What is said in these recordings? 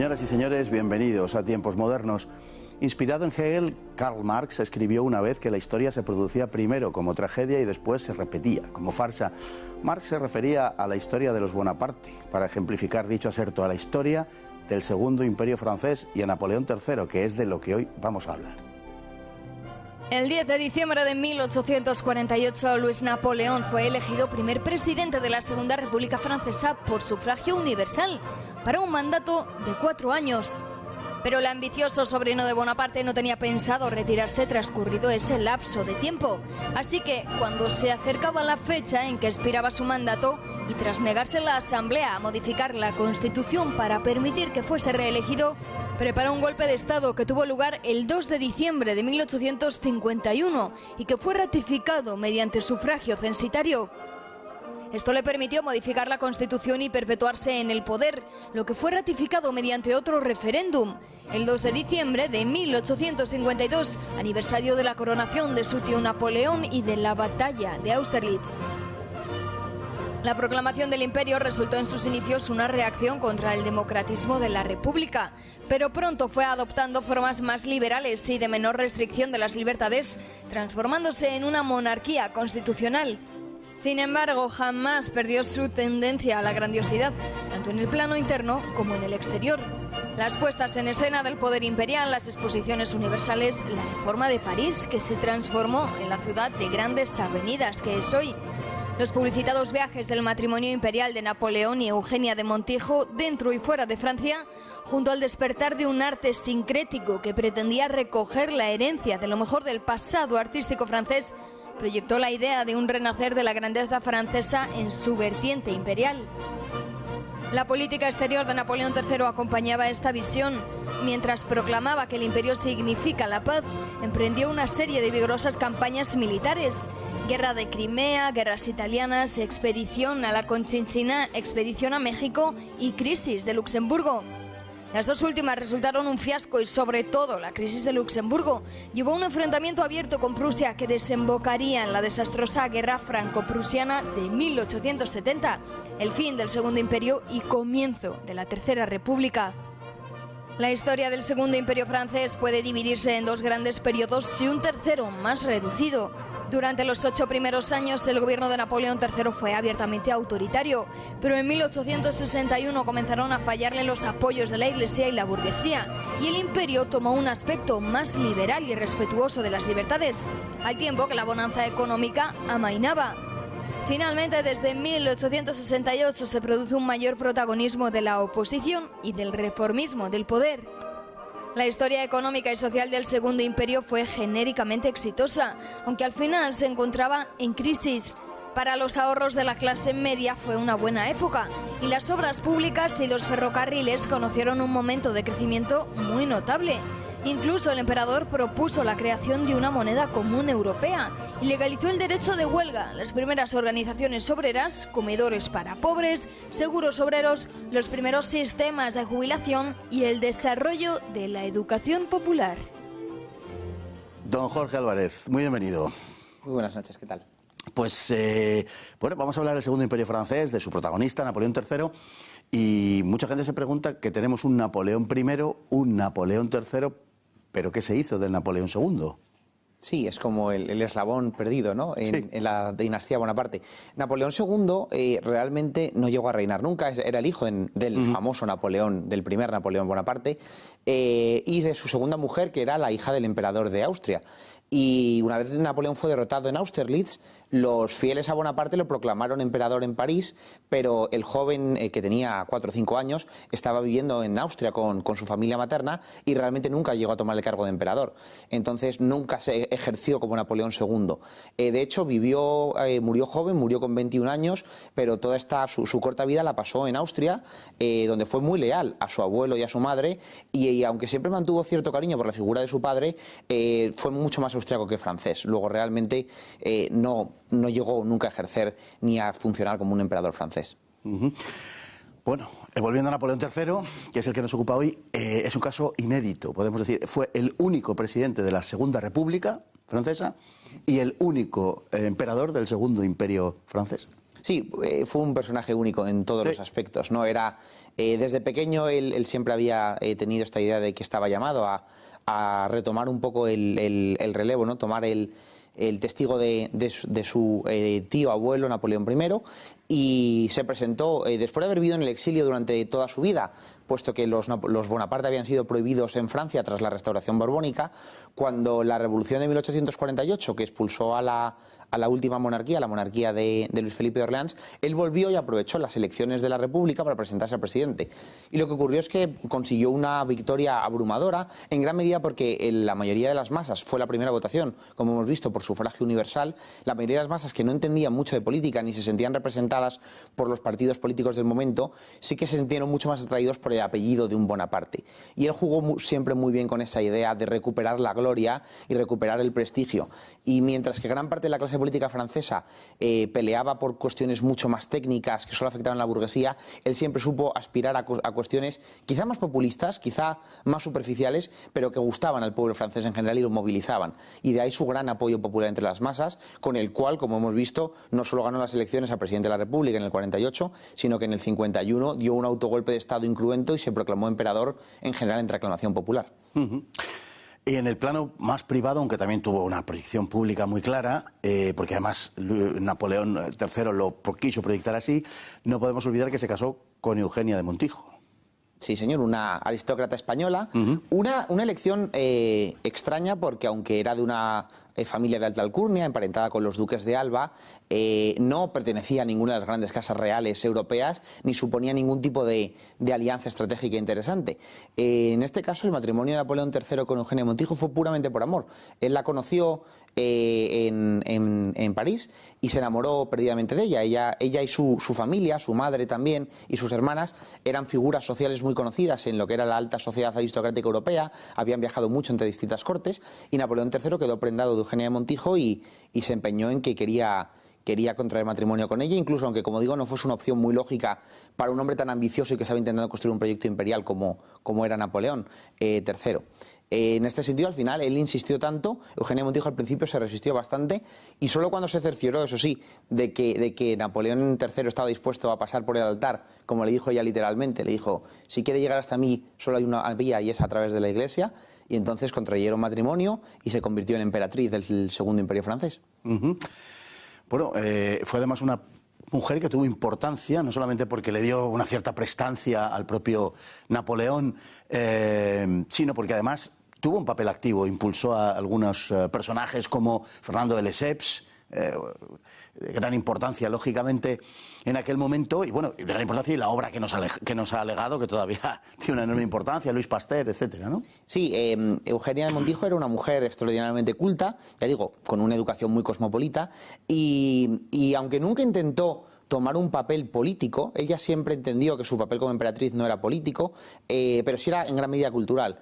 Señoras y señores, bienvenidos a Tiempos Modernos. Inspirado en Hegel, Karl Marx escribió una vez que la historia se producía primero como tragedia y después se repetía como farsa. Marx se refería a la historia de los Bonaparte para ejemplificar dicho aserto, a la historia del Segundo Imperio Francés y a Napoleón III, que es de lo que hoy vamos a hablar. El 10 de diciembre de 1848, Luis Napoleón fue elegido primer presidente de la Segunda República Francesa por sufragio universal para un mandato de 4 años. Pero el ambicioso sobrino de Bonaparte no tenía pensado retirarse transcurrido ese lapso de tiempo. Así que, cuando se acercaba la fecha en que expiraba su mandato, y tras negarse la Asamblea a modificar la Constitución para permitir que fuese reelegido, preparó un golpe de Estado que tuvo lugar el 2 de diciembre de 1851 y que fue ratificado mediante sufragio censitario. Esto le permitió modificar la Constitución y perpetuarse en el poder, lo que fue ratificado mediante otro referéndum, el 2 de diciembre de 1852, aniversario de la coronación de su tío Napoleón y de la batalla de Austerlitz. La proclamación del imperio resultó en sus inicios una reacción contra el democratismo de la República, pero pronto fue adoptando formas más liberales y de menor restricción de las libertades, transformándose en una monarquía constitucional. Sin embargo, jamás perdió su tendencia a la grandiosidad, tanto en el plano interno como en el exterior. Las puestas en escena del poder imperial, las exposiciones universales, la Reforma de París, que se transformó en la ciudad de grandes avenidas que es hoy, los publicitados viajes del matrimonio imperial de Napoleón y Eugenia de Montijo dentro y fuera de Francia, junto al despertar de un arte sincrético que pretendía recoger la herencia de lo mejor del pasado artístico francés, proyectó la idea de un renacer de la grandeza francesa en su vertiente imperial. La política exterior de Napoleón III acompañaba esta visión. Mientras proclamaba que el imperio significa la paz, emprendió una serie de vigorosas campañas militares: Guerra de Crimea, guerras italianas, expedición a la Conchinchina, expedición a México y crisis de Luxemburgo. Las dos últimas resultaron un fiasco y, sobre todo, la crisis de Luxemburgo llevó a un enfrentamiento abierto con Prusia que desembocaría en la desastrosa Guerra Franco-Prusiana de 1870, el fin del Segundo Imperio y comienzo de la Tercera República. La historia del Segundo Imperio francés puede dividirse en dos grandes periodos y un tercero más reducido. Durante los 8 primeros años, el gobierno de Napoleón III fue abiertamente autoritario, pero en 1861 comenzaron a fallarle los apoyos de la Iglesia y la burguesía, y el imperio tomó un aspecto más liberal y respetuoso de las libertades, al tiempo que la bonanza económica amainaba. Finalmente, desde 1868 se produce un mayor protagonismo de la oposición y del reformismo del poder. La historia económica y social del Segundo Imperio fue genéricamente exitosa, aunque al final se encontraba en crisis. Para los ahorros de la clase media fue una buena época, y las obras públicas y los ferrocarriles conocieron un momento de crecimiento muy notable. Incluso el emperador propuso la creación de una moneda común europea y legalizó el derecho de huelga, las primeras organizaciones obreras, comedores para pobres, seguros obreros, los primeros sistemas de jubilación y el desarrollo de la educación popular. Don Jorge Álvarez, muy bienvenido. Muy buenas noches, ¿qué tal? Pues, bueno, vamos a hablar del Segundo Imperio Francés, de su protagonista, Napoleón III, y mucha gente se pregunta que tenemos un Napoleón I, un Napoleón III, pero ¿qué se hizo del Napoleón II? Sí, es como el eslabón perdido, ¿no? En la dinastía Bonaparte. Napoleón II realmente no llegó a reinar nunca, era el hijo del famoso Napoleón, del primer Napoleón Bonaparte, y de su segunda mujer, que era la hija del emperador de Austria. Y una vez Napoleón fue derrotado en Austerlitz, los fieles a Bonaparte lo proclamaron emperador en París, pero el joven, que tenía 4 o 5 años, estaba viviendo en Austria con su familia materna y realmente nunca llegó a tomar el cargo de emperador. Entonces nunca se ejerció como Napoleón II. De hecho, murió joven, murió con 21 años, pero toda su corta vida la pasó en Austria, donde fue muy leal a su abuelo y a su madre, y aunque siempre mantuvo cierto cariño por la figura de su padre, fue mucho más austriaco que francés. Luego realmente no llegó nunca a ejercer ni a funcionar como un emperador francés. Bueno, volviendo a Napoleón III, que es el que nos ocupa hoy, es un caso inédito, podemos decir. Fue el único presidente de la Segunda República Francesa y el único emperador del Segundo Imperio Francés. Sí, fue un personaje único en todos los aspectos, ¿no? Era, desde pequeño él siempre había tenido esta idea de que estaba llamado a retomar un poco el relevo, ¿no? Tomar el testigo de su tío abuelo Napoleón I, y se presentó después de haber vivido en el exilio durante toda su vida, puesto que los Bonaparte habían sido prohibidos en Francia tras la restauración borbónica. Cuando la revolución de 1848, que expulsó a la última monarquía, la monarquía de Luis Felipe de Orleans, él volvió y aprovechó las elecciones de la República para presentarse a presidente. Y lo que ocurrió es que consiguió una victoria abrumadora, en gran medida porque la mayoría de las masas, fue la primera votación, como hemos visto, por sufragio universal. La mayoría de las masas, que no entendían mucho de política ni se sentían representadas por los partidos políticos del momento, sí que se sintieron mucho más atraídos por el apellido de un Bonaparte. Y él jugó siempre muy bien con esa idea de recuperar la gloria y recuperar el prestigio. Y mientras que gran parte de la clase política francesa peleaba por cuestiones mucho más técnicas que solo afectaban a la burguesía, él siempre supo aspirar a cuestiones quizá más populistas, quizá más superficiales, pero que gustaban al pueblo francés en general y lo movilizaban. Y de ahí su gran apoyo popular entre las masas, con el cual, como hemos visto, no solo ganó las elecciones a presidente de la República en el 48, sino que en el 51 dio un autogolpe de Estado incruento y se proclamó emperador, en general entre aclamación popular. Y en el plano más privado, aunque también tuvo una proyección pública muy clara, porque además Napoleón III lo quiso proyectar así, no podemos olvidar que se casó con Eugenia de Montijo. Sí, señor, una aristócrata española. Una elección extraña, porque aunque era de una familia de alta alcurnia, emparentada con los duques de Alba, no pertenecía a ninguna de las grandes casas reales europeas, ni suponía ningún tipo de alianza estratégica interesante. En este caso, el matrimonio de Napoleón III con Eugenia de Montijo fue puramente por amor. Él la conoció en París y se enamoró perdidamente de ella. Ella y su familia, su madre también, y sus hermanas eran figuras sociales muy conocidas en lo que era la alta sociedad aristocrática europea, habían viajado mucho entre distintas cortes, y Napoleón III quedó prendado de Eugenia de Montijo y se empeñó en que quería contraer matrimonio con ella, incluso aunque, como digo, no fuese una opción muy lógica para un hombre tan ambicioso y que estaba intentando construir un proyecto imperial como era Napoleón III. En este sentido, al final, él insistió tanto, Eugenia de Montijo al principio se resistió bastante, y solo cuando se cercioró, eso sí, de que Napoleón III estaba dispuesto a pasar por el altar, como le dijo ella literalmente, le dijo: si quiere llegar hasta mí, solo hay una vía y es a través de la Iglesia, y entonces contrayeron matrimonio y se convirtió en emperatriz del Segundo Imperio francés. Bueno, fue además una mujer que tuvo importancia, no solamente porque le dio una cierta prestancia al propio Napoleón, sino porque además tuvo un papel activo, impulsó a algunos personajes como Fernando de Lesseps, de gran importancia, lógicamente, en aquel momento, y bueno, de gran importancia, y la obra que nos ha legado, que todavía tiene una enorme importancia, Luis Pasteur, etcétera, ¿no? Sí, Eugenia de Montijo era una mujer extraordinariamente culta, ya digo, con una educación muy cosmopolita, y aunque nunca intentó tomar un papel político, ella siempre entendió que su papel como emperatriz no era político, pero sí era en gran medida cultural,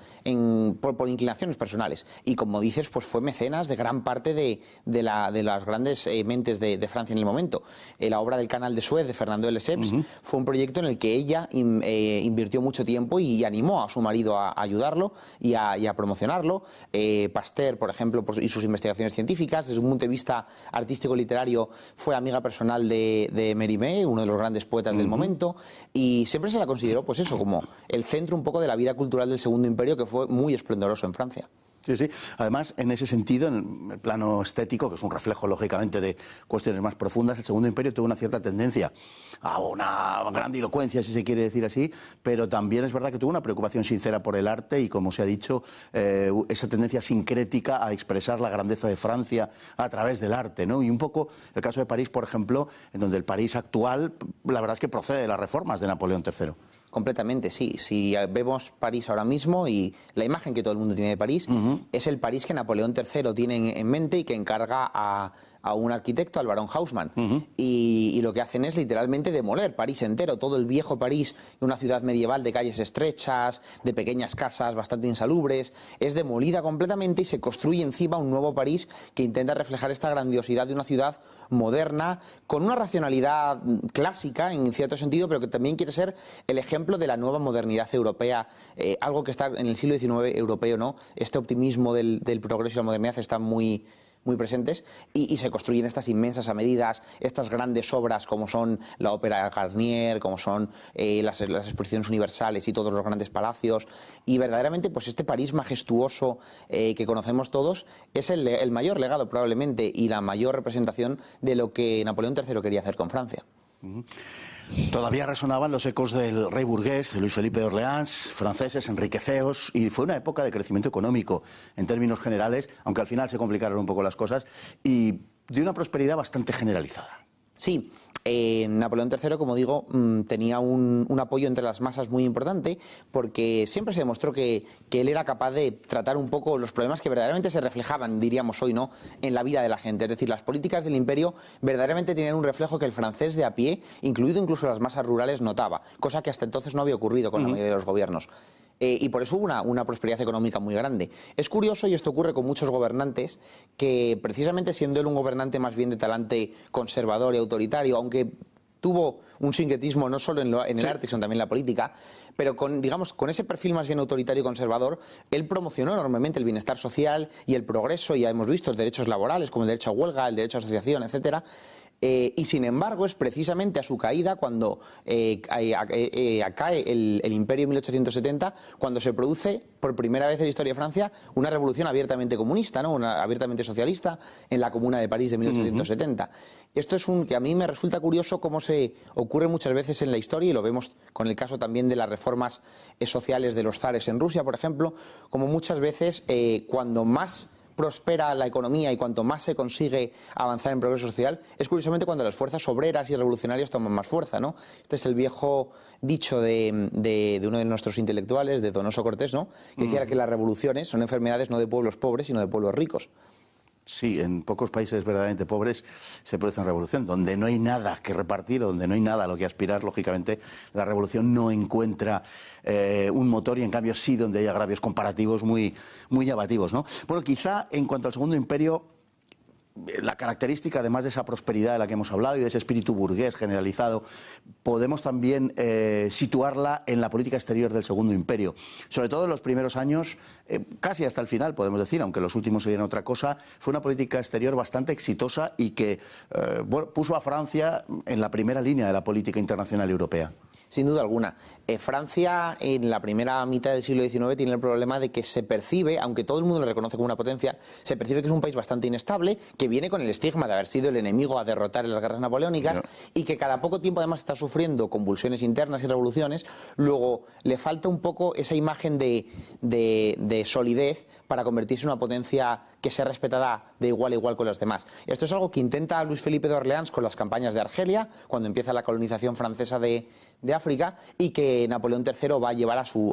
por inclinaciones personales. Y como dices, pues fue mecenas de gran parte de las grandes mentes de Francia en el momento. La obra del Canal de Suez de Fernando de Lesseps fue un proyecto en el que ella invirtió mucho tiempo y animó a su marido a ayudarlo y a promocionarlo. Pasteur, por ejemplo, y sus investigaciones científicas, desde un punto de vista artístico-literario, fue amiga personal de Mérimée, uno de los grandes poetas del momento, y siempre se la consideró, pues eso, como el centro un poco de la vida cultural del Segundo Imperio, que fue muy esplendoroso en Francia. Sí, sí. Además, en ese sentido, en el plano estético, que es un reflejo, lógicamente, de cuestiones más profundas, el Segundo Imperio tuvo una cierta tendencia a una grandilocuencia, si se quiere decir así, pero también es verdad que tuvo una preocupación sincera por el arte y, como se ha dicho, esa tendencia sincrética a expresar la grandeza de Francia a través del arte, ¿no? Y un poco el caso de París, por ejemplo, en donde el París actual, la verdad es que procede de las reformas de Napoleón III. Completamente, sí. Si vemos París ahora mismo y la imagen que todo el mundo tiene de París, es el París que Napoleón III tiene en mente y que encarga a un arquitecto, al barón Haussmann. Y lo que hacen es literalmente demoler París entero, todo el viejo París, una ciudad medieval de calles estrechas, de pequeñas casas bastante insalubres, es demolida completamente y se construye encima un nuevo París que intenta reflejar esta grandiosidad de una ciudad moderna, con una racionalidad clásica en cierto sentido, pero que también quiere ser el ejemplo de la nueva modernidad europea, algo que está en el siglo XIX europeo, ¿no? Este optimismo del progreso y la modernidad está muy muy presentes, y se construyen estas inmensas avenidas, estas grandes obras como son la Ópera Garnier, como son las exposiciones universales y todos los grandes palacios, y verdaderamente pues este París majestuoso que conocemos todos es el mayor legado probablemente y la mayor representación de lo que Napoleón III quería hacer con Francia. Todavía resonaban los ecos del rey burgués, de Luis Felipe de Orleans, franceses enriqueceos, y fue una época de crecimiento económico en términos generales, aunque al final se complicaron un poco las cosas, y de una prosperidad bastante generalizada. Sí, Napoleón III, como digo, tenía un apoyo entre las masas muy importante, porque siempre se demostró que él era capaz de tratar un poco los problemas que verdaderamente se reflejaban, diríamos hoy, ¿no?, en la vida de la gente. Es decir, las políticas del imperio verdaderamente tenían un reflejo que el francés de a pie, incluido incluso las masas rurales, notaba, cosa que hasta entonces no había ocurrido con la mayoría de los gobiernos. Y por eso hubo una prosperidad económica muy grande. Es curioso, y esto ocurre con muchos gobernantes, que precisamente siendo él un gobernante más bien de talante conservador y autoritario, aunque tuvo un sincretismo no solo en el arte, sino también en la política, pero con ese perfil más bien autoritario y conservador, él promocionó enormemente el bienestar social y el progreso, y ya hemos visto derechos laborales como el derecho a huelga, el derecho a asociación, etcétera. Y sin embargo es precisamente a su caída cuando cae el imperio en 1870, cuando se produce por primera vez en la historia de Francia una revolución abiertamente comunista, ¿no?, abiertamente socialista en la Comuna de París de 1870. Esto es que a mí me resulta curioso cómo se ocurre muchas veces en la historia, y lo vemos con el caso también de las reformas sociales de los zares en Rusia, por ejemplo, como muchas veces cuando más prospera la economía y cuanto más se consigue avanzar en progreso social, es curiosamente cuando las fuerzas obreras y revolucionarias toman más fuerza, ¿no? Este es el viejo dicho de uno de nuestros intelectuales, de Donoso Cortés, ¿no?, que decía que las revoluciones son enfermedades no de pueblos pobres, sino de pueblos ricos. Sí, en pocos países verdaderamente pobres se produce una revolución. Donde no hay nada que repartir, donde no hay nada a lo que aspirar, lógicamente, la revolución no encuentra un motor, y en cambio sí donde hay agravios comparativos muy llamativos, ¿no? Bueno, quizá en cuanto al Segundo Imperio, la característica, además de esa prosperidad de la que hemos hablado y de ese espíritu burgués generalizado, podemos también situarla en la política exterior del Segundo Imperio. Sobre todo en los primeros años, casi hasta el final, podemos decir, aunque los últimos serían otra cosa, fue una política exterior bastante exitosa y que puso a Francia en la primera línea de la política internacional europea. Sin duda alguna. Francia en la primera mitad del siglo XIX tiene el problema de que se percibe, aunque todo el mundo lo reconoce como una potencia, se percibe que es un país bastante inestable, que viene con el estigma de haber sido el enemigo a derrotar en las guerras napoleónicas, y que cada poco tiempo además está sufriendo convulsiones internas y revoluciones. Luego le falta un poco esa imagen de solidez para convertirse en una potencia que sea respetada de igual a igual con los demás. Esto es algo que intenta Luis Felipe de Orleans con las campañas de Argelia, cuando empieza la colonización francesa de África, y que Napoleón III va a llevar a su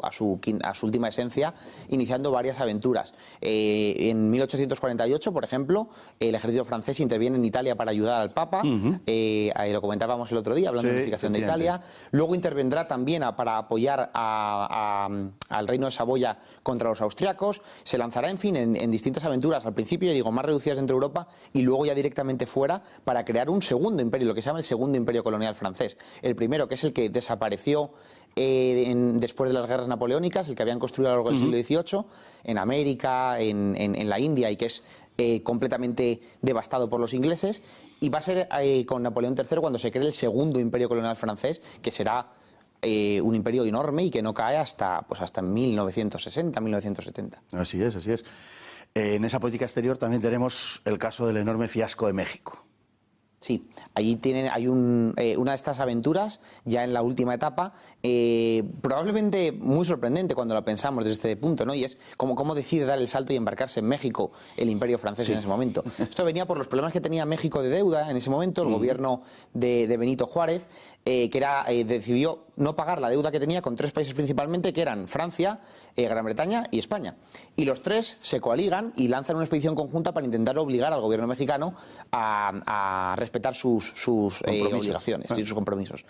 última esencia, iniciando varias aventuras. En 1848, por ejemplo, el ejército francés interviene en Italia para ayudar al Papa, lo comentábamos el otro día, hablando de la unificación de Italia. Luego intervendrá también para apoyar al reino de Saboya contra los austriacos. Se lanzará, en fin, en distintas aventuras, al principio, digo, más reducidas dentro de Europa, y luego ya directamente fuera, para crear un segundo imperio, lo que se llama el Segundo Imperio Colonial Francés. El primero, que es el que desapareció después de las guerras napoleónicas, el que habían construido a lo largo del siglo XVIII, en América, en la India, y que es completamente devastado por los ingleses, y va a ser con Napoleón III cuando se cree el Segundo Imperio Colonial Francés, que será un imperio enorme y que no cae hasta 1960, 1970. Así es, así es. En esa política exterior también tenemos el caso del enorme fiasco de México. Sí, allí hay una de estas aventuras, ya en la última etapa, probablemente muy sorprendente cuando la pensamos desde este punto, ¿no? Y es cómo decide dar el salto y embarcarse en México el imperio francés en ese momento. Esto venía por los problemas que tenía México de deuda en ese momento, el gobierno de Benito Juárez, que decidió no pagar la deuda que tenía con tres países principalmente, que eran Francia, Gran Bretaña y España. Y los tres se coaligan y lanzan una expedición conjunta para intentar obligar al gobierno mexicano a respetar sus obligaciones y sus compromisos.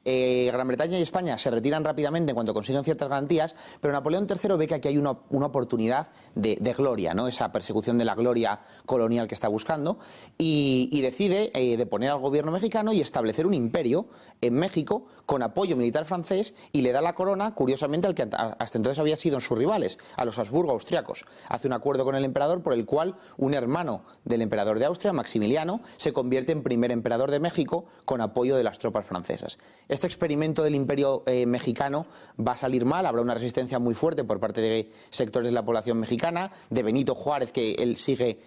Gran Bretaña y España se retiran rápidamente en cuanto consiguen ciertas garantías, pero Napoleón III ve que aquí hay una oportunidad de gloria, ¿no? Esa persecución de la gloria colonial que está buscando, y decide deponer al gobierno mexicano y establecer un imperio en México con apoyo militar francés, y le da la corona, curiosamente, al que hasta entonces había sido en sus rivales, a los Habsburgo austriacos. Hace un acuerdo con el emperador por el cual un hermano del emperador de Austria, Maximiliano, se convierte en primer emperador de México con apoyo de las tropas francesas. Este experimento del imperio mexicano va a salir mal, habrá una resistencia muy fuerte por parte de sectores de la población mexicana, de Benito Juárez, que él sigue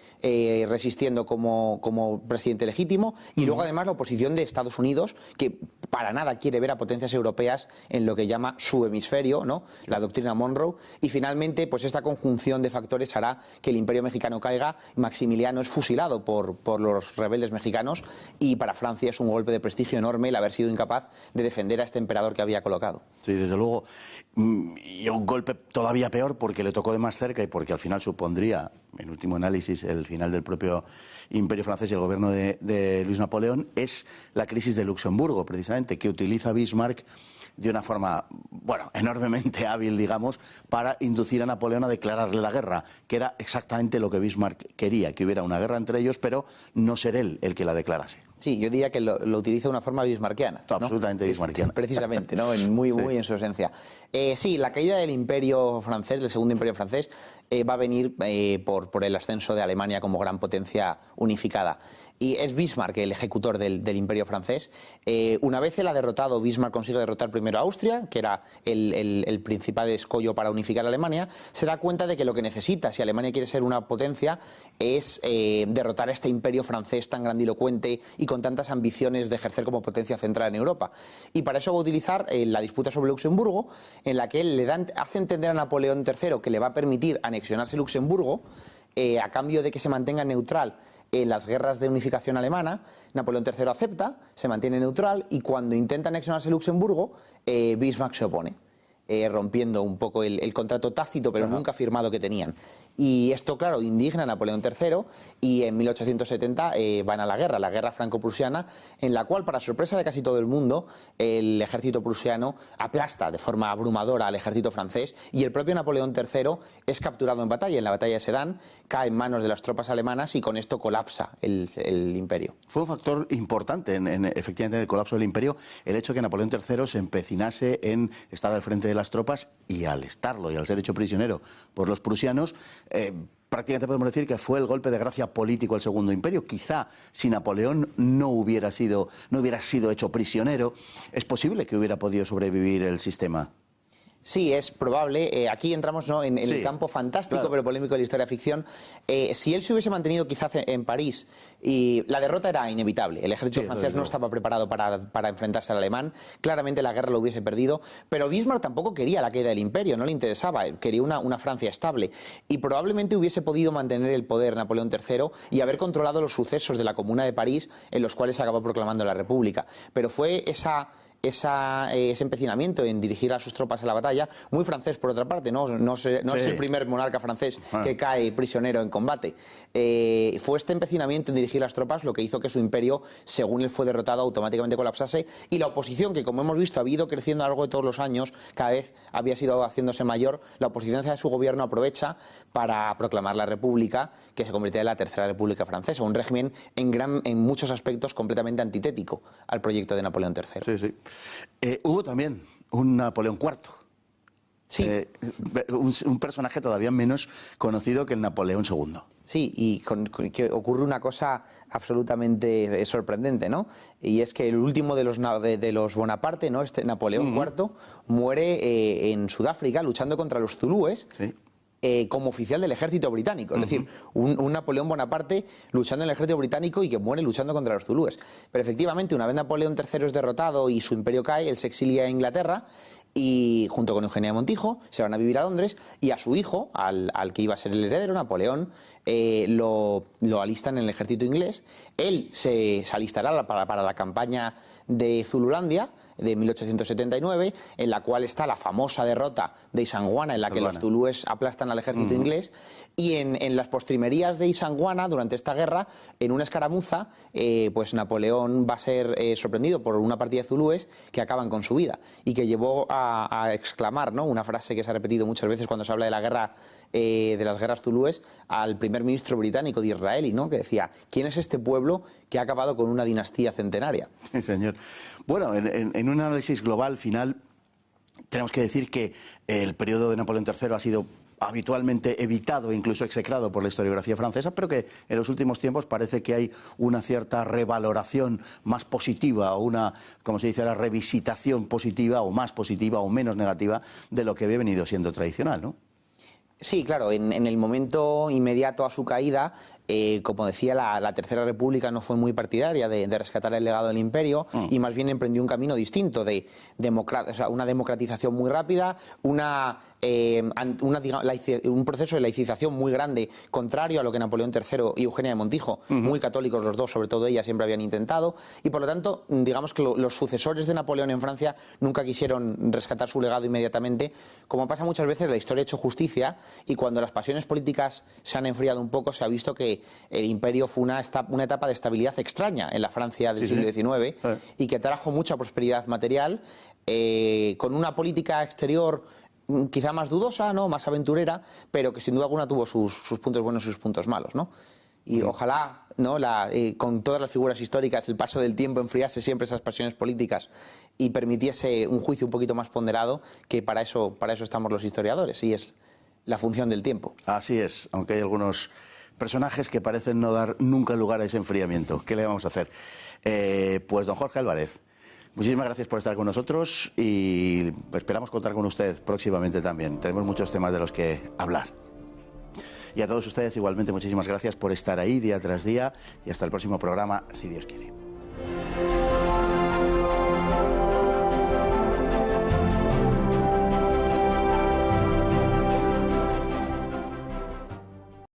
resistiendo como presidente legítimo, y luego además la oposición de Estados Unidos, que para nada quiere ver a potencias europeas en lo que llama su hemisferio, ¿no? La doctrina Monroe, y finalmente pues esta conjunción de factores hará que el imperio mexicano caiga. Maximiliano es fusilado por los rebeldes mexicanos, y para Francia es un golpe de prestigio enorme el haber sido incapaz de defender a este emperador que había colocado. Sí, desde luego, y un golpe todavía peor porque le tocó de más cerca y porque al final supondría, en último análisis, el final del propio imperio francés y el gobierno de Luis Napoleón, es la crisis de Luxemburgo, precisamente, que utiliza Bismarck de una forma, bueno, enormemente hábil, digamos, para inducir a Napoleón a declararle la guerra, que era exactamente lo que Bismarck quería, que hubiera una guerra entre ellos, pero no ser él el que la declarase. Sí, yo diría que lo utiliza de una forma bismarquiana, ¿no? Absolutamente bismarquiana. Precisamente, ¿no? Muy en su esencia. Sí, la caída del imperio francés, del segundo imperio francés, va a venir por el ascenso de Alemania como gran potencia unificada. Y es Bismarck el ejecutor del imperio francés. Una vez él ha derrotado, Bismarck consigue derrotar primero a Austria, que era el principal escollo para unificar a Alemania. Se da cuenta de que lo que necesita, si Alemania quiere ser una potencia, es derrotar a este imperio francés tan grandilocuente y con tantas ambiciones de ejercer como potencia central en Europa. Y para eso va a utilizar la disputa sobre Luxemburgo, en la que él hace entender a Napoleón III que le va a permitir anexionarse Luxemburgo a cambio de que se mantenga neutral en las guerras de unificación alemana. Napoleón III acepta, se mantiene neutral, y cuando intenta anexionarse Luxemburgo, Bismarck se opone, rompiendo un poco el contrato tácito pero nunca firmado que tenían. Y esto, claro, indigna a Napoleón III, y en 1870 van a la guerra franco-prusiana, en la cual, para sorpresa de casi todo el mundo, el ejército prusiano aplasta de forma abrumadora al ejército francés, y el propio Napoleón III es capturado en batalla, en la batalla de Sedan, cae en manos de las tropas alemanas, y con esto colapsa el imperio. Fue un factor importante, efectivamente, en el colapso del imperio, el hecho de que Napoleón III se empecinase en estar al frente de las tropas, y al estarlo, y al ser hecho prisionero por los prusianos, prácticamente podemos decir que fue el golpe de gracia político al Segundo Imperio. Quizá si Napoleón no hubiera sido hecho prisionero, es posible que hubiera podido sobrevivir el sistema. Sí, es probable. Aquí entramos, ¿no?, en el campo fantástico, claro, pero polémico de la historia-ficción. Si él se hubiese mantenido quizás en París, y la derrota era inevitable, el ejército francés no estaba preparado para enfrentarse al alemán, claramente la guerra lo hubiese perdido, pero Bismarck tampoco quería la caída del imperio, no le interesaba, quería una Francia estable, y probablemente hubiese podido mantener el poder Napoleón III y haber controlado los sucesos de la Comuna de París, en los cuales se acabó proclamando la República. Pero fue ese empecinamiento en dirigir a sus tropas a la batalla, muy francés por otra parte, no es el primer monarca francés que cae prisionero en combate. Fue este empecinamiento en dirigir las tropas lo que hizo que su imperio, según él fue derrotado, automáticamente colapsase, y la oposición, que como hemos visto ha ido creciendo a lo largo de todos los años, cada vez había sido haciéndose mayor, la oposición hacia su gobierno aprovecha para proclamar la República, que se convertirá en la Tercera República Francesa, un régimen en muchos aspectos completamente antitético al proyecto de Napoleón III. Sí, sí. Hubo también un Napoleón IV. Sí. Un personaje todavía menos conocido que el Napoleón II. Sí, y que ocurre una cosa absolutamente sorprendente, ¿no? Y es que el último de los Bonaparte, ¿no?, este Napoleón IV, muere en Sudáfrica luchando contra los zulúes. Sí. Como oficial del ejército británico, es decir, un Napoleón Bonaparte luchando en el ejército británico y que muere luchando contra los zulúes. Pero efectivamente, una vez Napoleón III es derrotado y su imperio cae, él se exilia a Inglaterra, y junto con Eugenia de Montijo se van a vivir a Londres, y a su hijo, al que iba a ser el heredero, Napoleón, lo alistan en el ejército inglés. Él se alistará para la campaña de Zululandia de 1879, en la cual está la famosa derrota de Isanguana, en la que los zulúes aplastan al ejército inglés, y en las postrimerías de Isanguana, durante esta guerra, en una escaramuza, pues Napoleón va a ser sorprendido por una partida de zulúes que acaban con su vida, y que llevó a exclamar, ¿no?, una frase que se ha repetido muchas veces cuando se habla de la guerra, de las guerras zulúes, al primer ministro británico de Israel, ¿no?, que decía: ¿quién es este pueblo que ha acabado con una dinastía centenaria? Sí, señor. Bueno, en un análisis global final tenemos que decir que el periodo de Napoleón III ha sido habitualmente evitado e incluso execrado por la historiografía francesa, pero que en los últimos tiempos parece que hay una cierta revaloración más positiva, o una, como se dice ahora, revisitación positiva o más positiva o menos negativa de lo que había venido siendo tradicional, ¿no? Sí, claro, en el momento inmediato a su caída, como decía, la Tercera República no fue muy partidaria de rescatar el legado del imperio, y más bien emprendió un camino distinto de una democratización muy rápida, un proceso de laicización muy grande, contrario a lo que Napoleón III y Eugenia de Montijo, muy católicos los dos, sobre todo ella, siempre habían intentado, y por lo tanto, digamos que los sucesores de Napoleón en Francia nunca quisieron rescatar su legado inmediatamente. Como pasa muchas veces, la historia ha hecho justicia, y cuando las pasiones políticas se han enfriado un poco, se ha visto que el imperio fue una etapa de estabilidad extraña en la Francia del siglo XIX, y que trajo mucha prosperidad material, con una política exterior quizá más dudosa, ¿no?, más aventurera, pero que sin duda alguna tuvo sus puntos buenos y sus puntos malos, ¿no? Y ojalá, ¿no?, con todas las figuras históricas, el paso del tiempo enfriase siempre esas pasiones políticas y permitiese un juicio un poquito más ponderado, que para eso estamos los historiadores, y es la función del tiempo. Así es, aunque hay algunos personajes que parecen no dar nunca lugar a ese enfriamiento. ¿Qué le vamos a hacer? Pues don Jorge Álvarez, muchísimas gracias por estar con nosotros, y esperamos contar con usted próximamente también. Tenemos muchos temas de los que hablar. Y a todos ustedes igualmente muchísimas gracias por estar ahí día tras día, y hasta el próximo programa, si Dios quiere.